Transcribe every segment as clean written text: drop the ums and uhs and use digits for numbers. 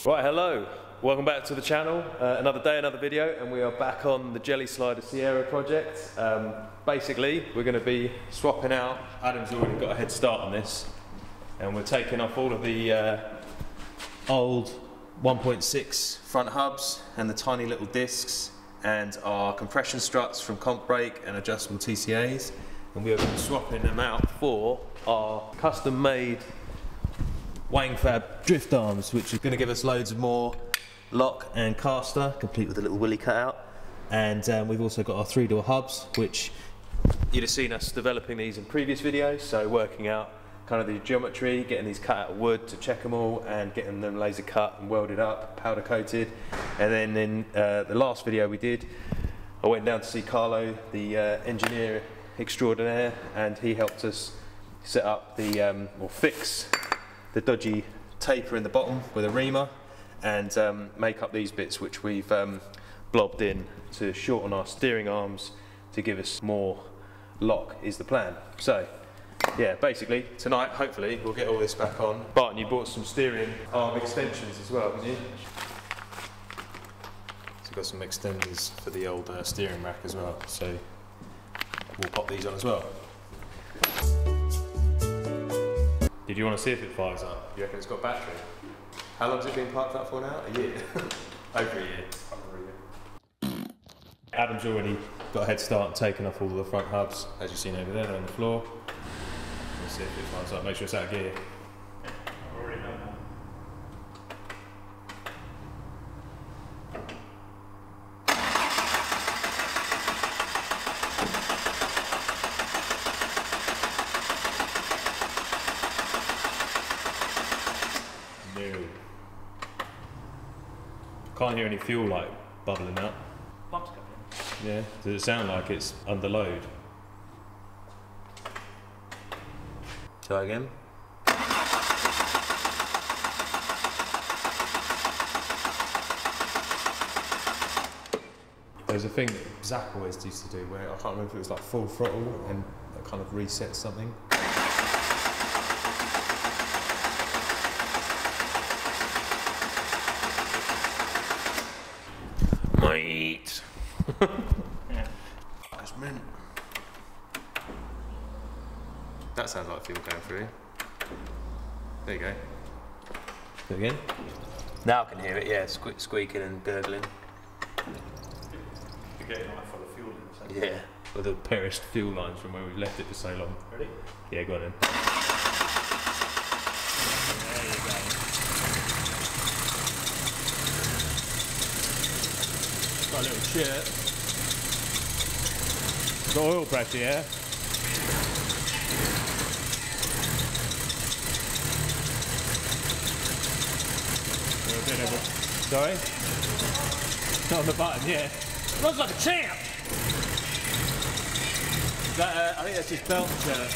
Right, hello. Welcome back to the channel. Another day, another video, and we are back on the Jelly Slider Sierra project. Basically, we're going to be swapping out. Adam's already got a head start on this, and we're taking off all of the old 1.6 front hubs and the tiny little discs and our compression struts from comp brake and adjustable TCAs, and we are going to be swapping them out for our custom made Wang Fab drift arms, which is going to give us loads of more lock and castor, complete with a little willy cutout. And we've also got our 3-door hubs, which you'd have seen us developing these in previous videos, so working out kind of the geometry, getting these cut out of wood to check them all, and getting them laser cut and welded up, powder coated. And then in the last video we did, I went down to see Carlo, the engineer extraordinaire, and he helped us set up the, or fix the dodgy taper in the bottom with a reamer, and make up these bits which we've blobbed in to shorten our steering arms to give us more lock is the plan. So yeah, basically tonight hopefully we'll get all this back on. Barton, you bought some steering arm extensions as well, didn't you? So we've got some extenders for the old steering rack as well, so we'll pop these on as well. Did you want to see if it fires up? You reckon it's got battery? How long's it been parked up for now? A year? Over a year. Adam's already got a head start and taken off all the front hubs, as you've seen over there, they're on the floor. Let's see if it fires up, make sure it's out of gear. I've already done that. Can't hear any fuel light bubbling up. Pump's coming in. Yeah, does it sound like it's under load? Try again. There's a thing that Zach always used to do where I can't remember if it was like full throttle and it kind of resets something. Mate. Yeah. That's mint. That sounds like fuel going through. There you go. Do it again. Now I can hear it, yeah, squeaking and gurgling. You're getting like full of fuel in the Yeah, with the perished fuel lines from where we've left it for so long. Ready? Yeah, go on then. There you go. Got a little chip. Got oil pressure, yeah? A bit of it. Sorry? Not on the button, yeah. Looks like a champ! Is that, I think that's his belt shirt.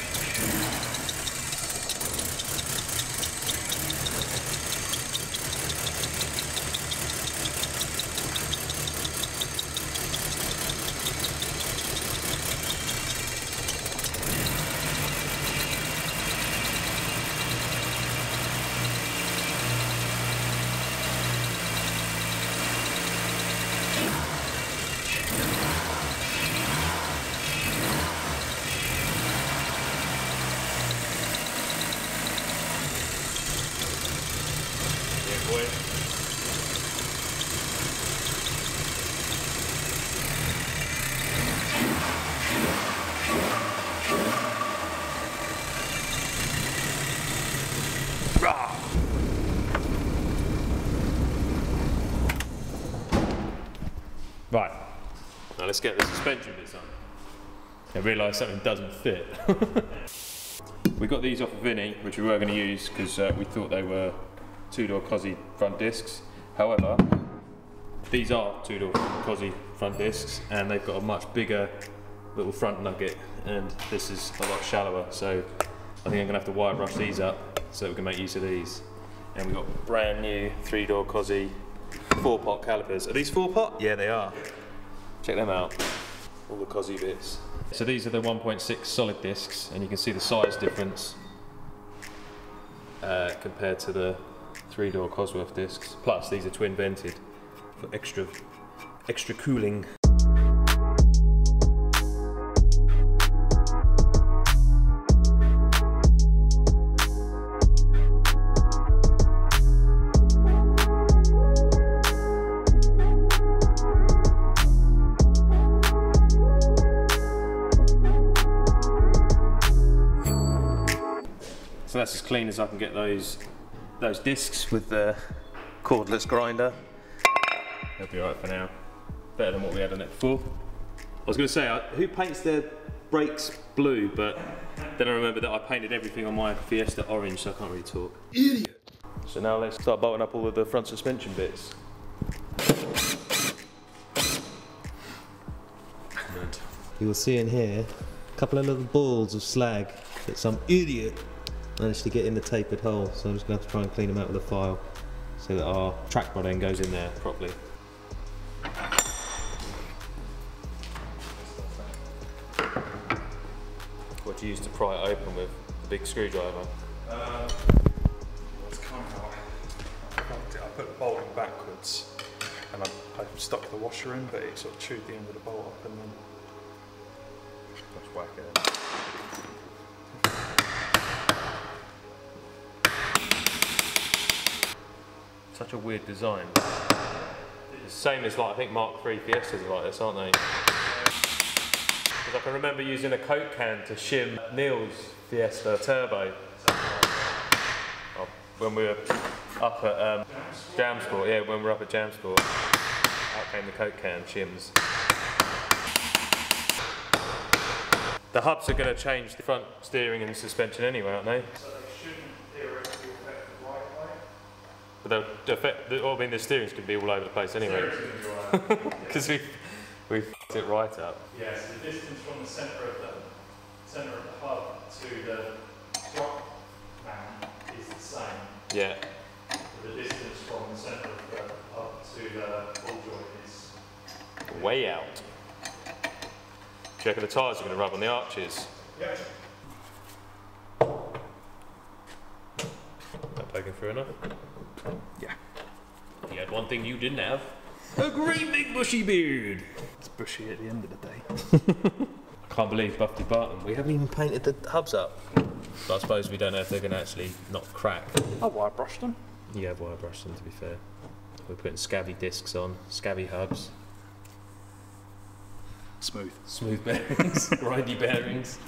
Boy. Right, now let's get the suspension bits on. I realised something doesn't fit. We got these off of Vinny, which we were going to use because we thought they were 2-door Cosy front discs. However, these are 2-door Cosy front discs, and they've got a much bigger little front nugget, and this is a lot shallower, so I think I'm going to have to wire brush these up so that we can make use of these. And we've got brand new 3-door Cosy 4-pot calipers. Are these 4-pot? Yeah, they are. Check them out. All the Cosy bits. So these are the 1.6 solid discs, and you can see the size difference compared to the 3-door Cosworth discs. Plus these are twin vented for extra cooling. So that's as clean as I can get those discs with the cordless grinder. They'll be alright for now. Better than what we had on it before. I was going to say, who paints their brakes blue, but then I remember that I painted everything on my Fiesta orange, so I can't really talk. Idiot! So now let's start bolting up all of the front suspension bits. You will see in here a couple of little balls of slag that some idiot managed to get in the tapered hole, so I'm just going to have to try and clean them out with a file so that our track rod end goes in there properly. What do you use to pry it open with? The big screwdriver? It's kind of how I put the bolt in backwards and I stuck the washer in, but it sort of chewed the end of the bolt up and then just whack it in. Such a weird design. It's the same as, like, I think Mark III Fiestas are like this, aren't they? Because I can remember using a Coke can to shim Neil's Fiesta Turbo. When we were up at Jam Sport, yeah, when we were up at Jam Sport, out came the Coke can shims. The hubs are going to change the front steering and suspension anyway, aren't they? So they shouldn't theoretically affect the right way. But they'll affect, I mean, the steering's going to be all over the place anyway. Because we f***ed it right up. Yeah, so the distance from the centre of the hub to the strut man is the same. Yeah. But the distance from the centre of the hub to the ball joint is Way out. Do you reckon the tyres are going to rub on the arches? yeah. Not poking through enough? Yeah. You had one thing you didn't have. A great big bushy beard. It's bushy at the end of the day. I can't believe Buffy Barton. We haven't even painted the hubs up. But I suppose we don't know if they're going to actually not crack. I wire brushed them. You have wire brushed them, to be fair. We're putting scabby discs on, scabby hubs. Smooth. Smooth bearings, grindy bearings.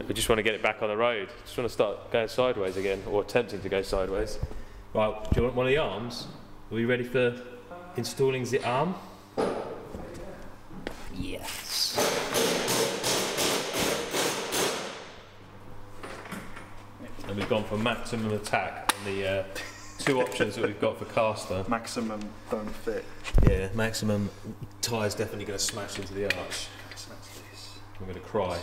We just want to get it back on the road. Just want to start going sideways again, or attempting to go sideways. Right, do you want one of the arms? Are we ready for installing the arm? Yes. And we've gone for maximum attack on the two options that we've got for castor. Maximum don't fit. Yeah, maximum tyre's definitely going to smash into the arch. I'm going to cry.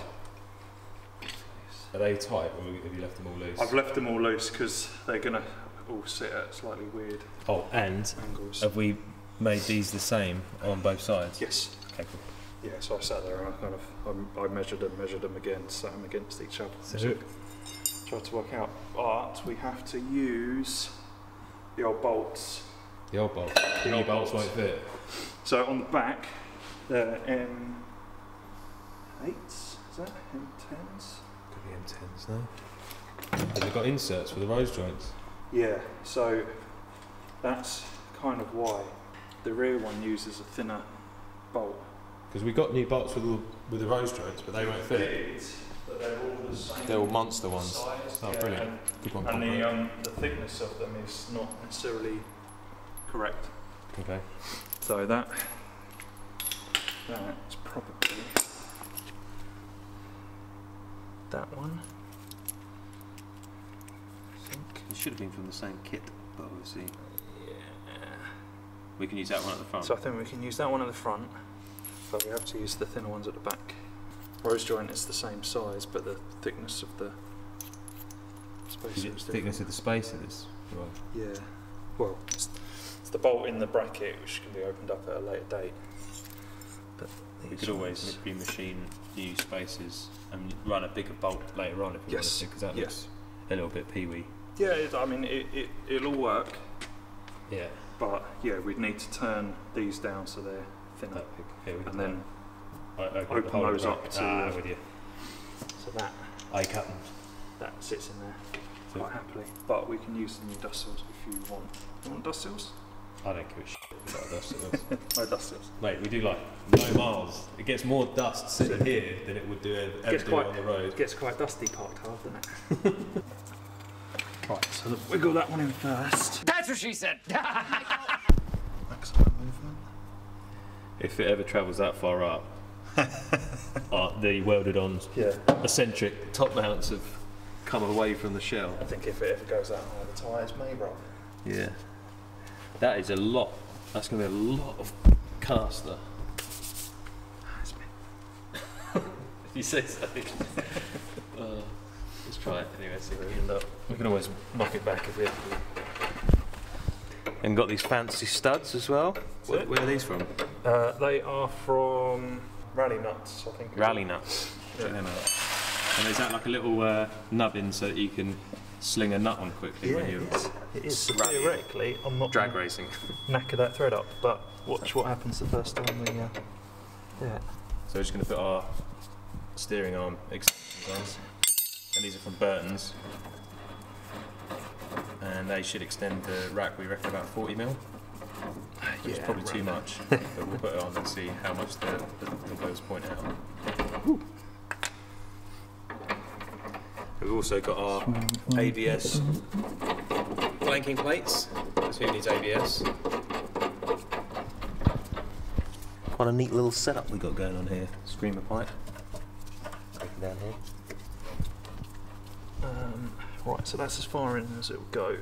Are they tight, or have you left them all loose? I've left them all loose because they're going to all sit at slightly weird Oh, and angles. have we made these the same on both sides? Yes. Okay, cool. Yeah, so I sat there and I measured them again, sat them against each other. So, Tried to work out, but we have to use the old bolts. the old bolts. The new bolts won't fit. So on the back, they're M8s, is that? M10s? Could be M10s, no? Have they got inserts for the rose joints? Yeah, so that's kind of why the rear one uses a thinner bolt. Because we got new bolts with the rose joints, but they won't fit. But they're all the same. They're all monster ones. Size. Oh, Yeah, brilliant. Good one. And the thickness of them is not necessarily correct. Okay. So that's probably that one. I think. It should have been from the same kit, but obviously we can use that one at the front. So I think we can use that one at the front, but we have to use the thinner ones at the back. Rose joint is the same size, but the thickness of the spacer is different. Thickness of the spacers. Right. Yeah. Well, it's the bolt in the bracket, which can be opened up at a later date. But we could always remachine new spacers and run a bigger bolt later on if we wanted to, because that looks a little bit peewee. Yeah, I mean, it'll all work. Yeah. But yeah, we'd need to turn these down so they're thinner, and then open those up to. with you. So that that sits in there quite happily. But we can use the new dust seals if you want. You want dust seals? I don't give a shit about dust seals. No dust seals. Mate, we do like no miles. It gets more dust sitting here than it would do ever do on the road. It gets quite dusty parked hard, doesn't it? Right, so wiggle that one in first. That's what she said! Maximum movement. If it ever travels that far up, the welded on eccentric top mounts have come away from the shell. I think if it ever goes that high, the tyres may roll. Yeah. That is a lot. That's going to be a lot of castor. That's me. If you say so. Let's try it anyway, see where we end up. We can always knock it back if we have to. And got these fancy studs as well. Where are these from? They are from Rally Nuts, I think. Rally Nuts. Check them out. And is that like a little nubbin so that you can sling a nut on quickly when you're it is. So theoretically, I'm not drag racing? Knacker that thread up, but watch what happens the first time we do it. So we're just going to put our steering arm extensions on. And these are from Burton's. And they should extend the rack, we reckon, about 40mm. Which is probably too much, but we'll put it on and see how much the bows point out. Ooh. We've also got our ABS flanking plates, because who needs ABS? Quite a neat little setup we got going on here. Screamer pipe. Looking down here. Right, so that's as far in as it'll go.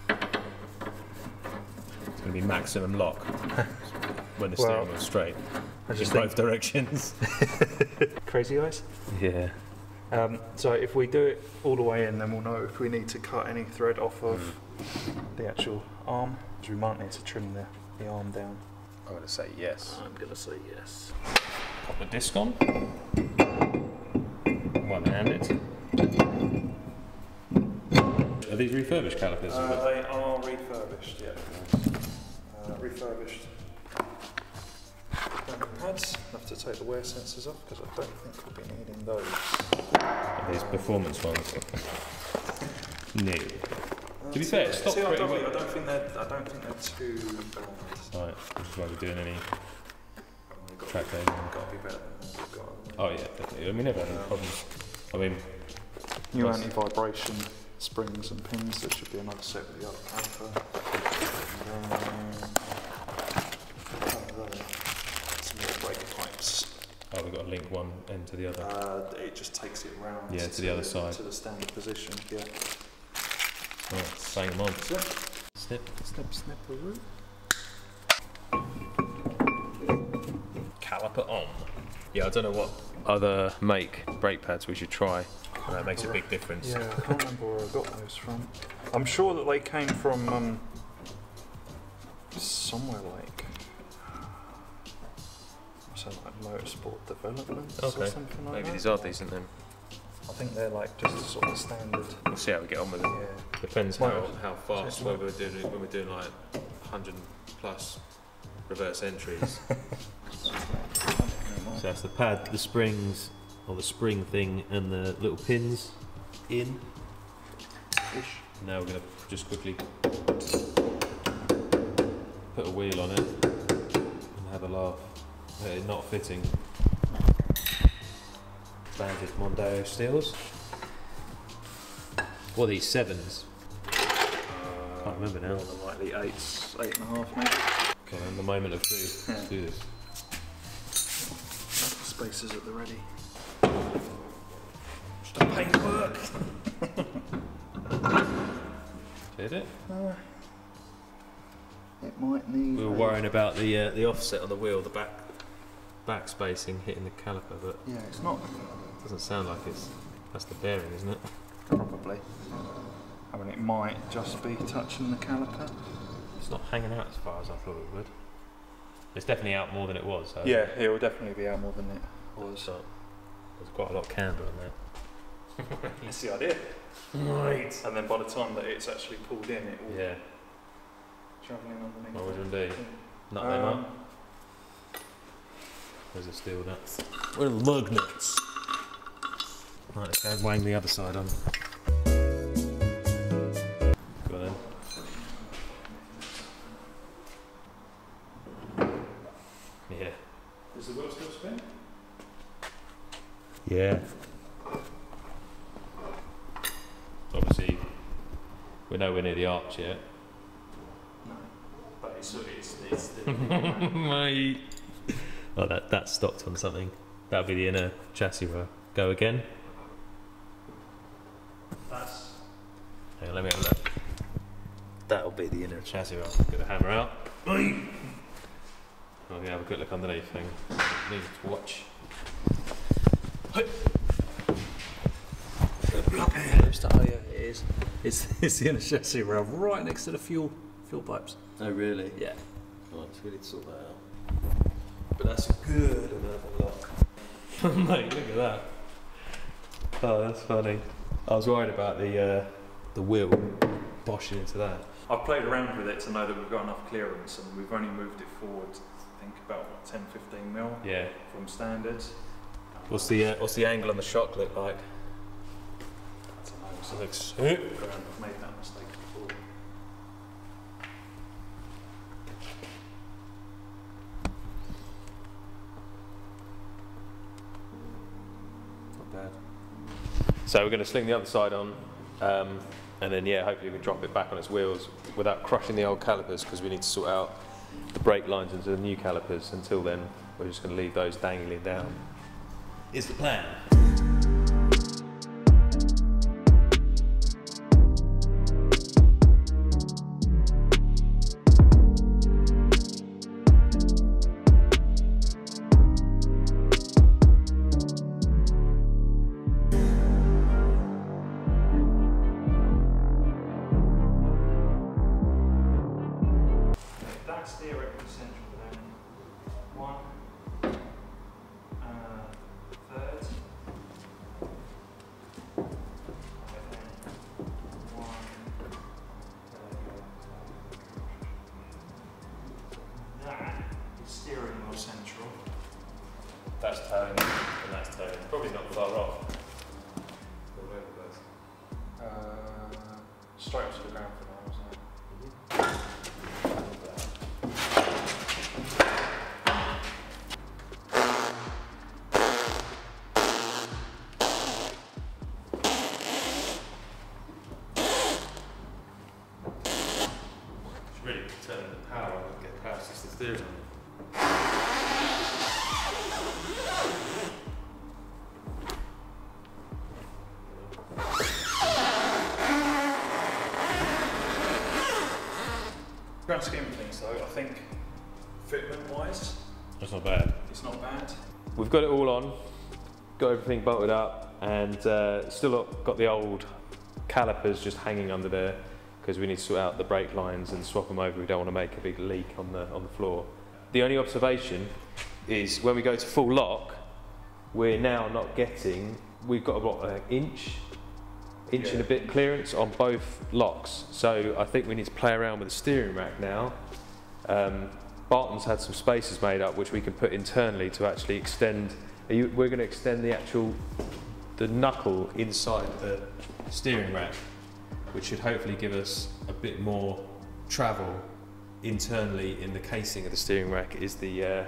It's going to be maximum lock when the steering wheel's straight in both directions. Crazy eyes? Yeah. So if we do it all the way in, then we'll know if we need to cut any thread off of the actual arm, because we might need to trim the arm down. I'm going to say yes. I'm going to say yes. Pop the disc on. One-handed. Are these refurbished calipers? They are refurbished, yeah. Refurbished. Pads. Have to take the wear sensors off because I don't think we'll be needing those. These performance ones. No. To be fair, it stopped pretty well. I don't think they're too bad. Right, which is why we're doing any track days. Got to be better than what we've got. Oh yeah, definitely. I mean, never had any problems. I mean, new anti-vibration springs and pins. There should be another set with the other camper. Some more brake pipes. oh, we've got to link one end to the other. It just takes it round. Yeah, to the other side. To the standard position. Yeah. Right, bang them on. Snip, Snip. snip, snip. Caliper on. Yeah, I don't know what other make brake pads we should try. That makes a big difference. Yeah, I can't remember where I got those from. I'm sure that they came from somewhere like motorsport development or something like Maybe that. these are decent then. I think they're like just sort of standard. We'll see how we get on with it. Yeah. Depends how fast when we're doing like 100 plus reverse entries. So that's the pad, the springs, or the spring thing, and the little pins in. Now we're going to just quickly put a wheel on it and have a laugh at it not fitting. Banded Mondeo steels. What are these, 7s? Can't remember now. More than likely 8s, 8.5 maybe. Okay, and the moment of truth. Let's do this. Spacers at the ready. Just a paintwork. Did it? It might need. We were worrying about the offset on the wheel, the back spacing hitting the caliper, but yeah, it's not. it doesn't sound like that's the bearing, isn't it? Probably. I mean, it might just be touching the caliper. It's not hanging out as far as I thought it would. It's definitely out more than it was. So Yeah, it will definitely be out more than it was. there's quite a lot of camber on there. That's the idea. Right. And then by the time that it's actually pulled in, it will Yeah. travelling underneath. What would you do? Nut them up. Where's the steel nuts? Where are the lug nuts? Right, let's go and wang the other side on. Go on then. Yeah. Does the wheel still spin? Yeah. Obviously, we're nowhere near the arch yet. No. But it's the Mate. Oh, that stopped on something. That'll be the inner chassis row. Go again. That's Hang on, let me have a look. That'll be the inner chassis row. Get the hammer out. Oh, yeah, have a quick look underneath. Thing. Need to watch. Oh yeah, it is. It's the inner chassis rail right next to the fuel pipes. Oh, really? Yeah. Oh, it's really sort that out. But that's a good amount of lock. Mate, look at that. Oh, that's funny. I was worried about the wheel boshing into that. I've played around with it to know that we've got enough clearance, and we've only moved it forward, I think, about 10-15 mil Yeah. from standards. What's the angle on the shock look like? I don't know, so It looks. I've made that mistake before. Not bad. So we're going to sling the other side on, and then yeah, hopefully we can drop it back on its wheels without crushing the old calipers, because we need to sort out the brake lines into the new calipers. Until then, we're just going to leave those dangling down. Is the plan. That's theoretically central then. One, third, and then one, that is steering wheel central. That's towing, and that's towing. Probably not far off. All over the place. Straight to the ground for now, isn't it? Should really turn the power on and get power assisted steering on. Grand scheme of things though, I think fitment wise, That's not bad. it's not bad. We've got it all on, got everything bolted up, and still got the old calipers just hanging under there, because we need to sort out the brake lines and swap them over. We don't want to make a big leak on the floor. The only observation is when we go to full lock, we're now not getting, we've got about an inch and a bit clearance on both locks. So I think we need to play around with the steering rack now. Barton's had some spaces made up which we can put internally to actually extend. We're going to extend the knuckle inside the steering rack, which should hopefully give us a bit more travel internally in the casing of the steering rack. Is the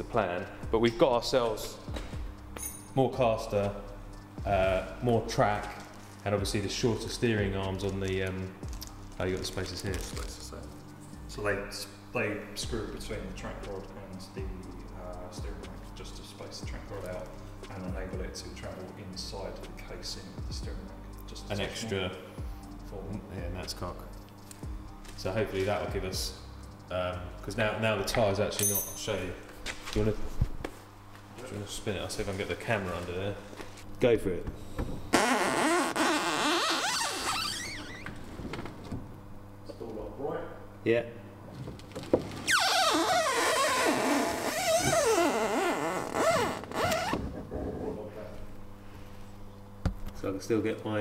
plan. But we've got ourselves more castor, more track, and obviously the shorter steering arms on the. Oh, you got the spaces here. So they screw between the track rod and the steering rack just to space the track rod out and enable it to travel inside the casing of the steering rack. Just An extra. Yeah, and that's cock. So hopefully that will give us, because now the tyre's actually not. I'll show you. Do you want to spin it? I'll see if I can get the camera under there. Go for it. Still upright. Yeah. so I can still get my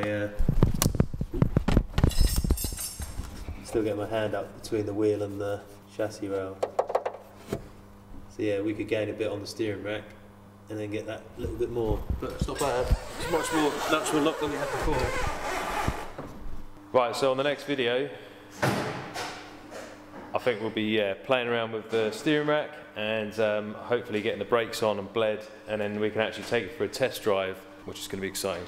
hand up between the wheel and the chassis rail. So yeah, we could gain a bit on the steering rack and then get that a little bit more, but it's not bad. It's much more natural lock than we had before. Right, so on the next video, I think we'll be playing around with the steering rack and hopefully getting the brakes on and bled, and then we can actually take it for a test drive, which is going to be exciting.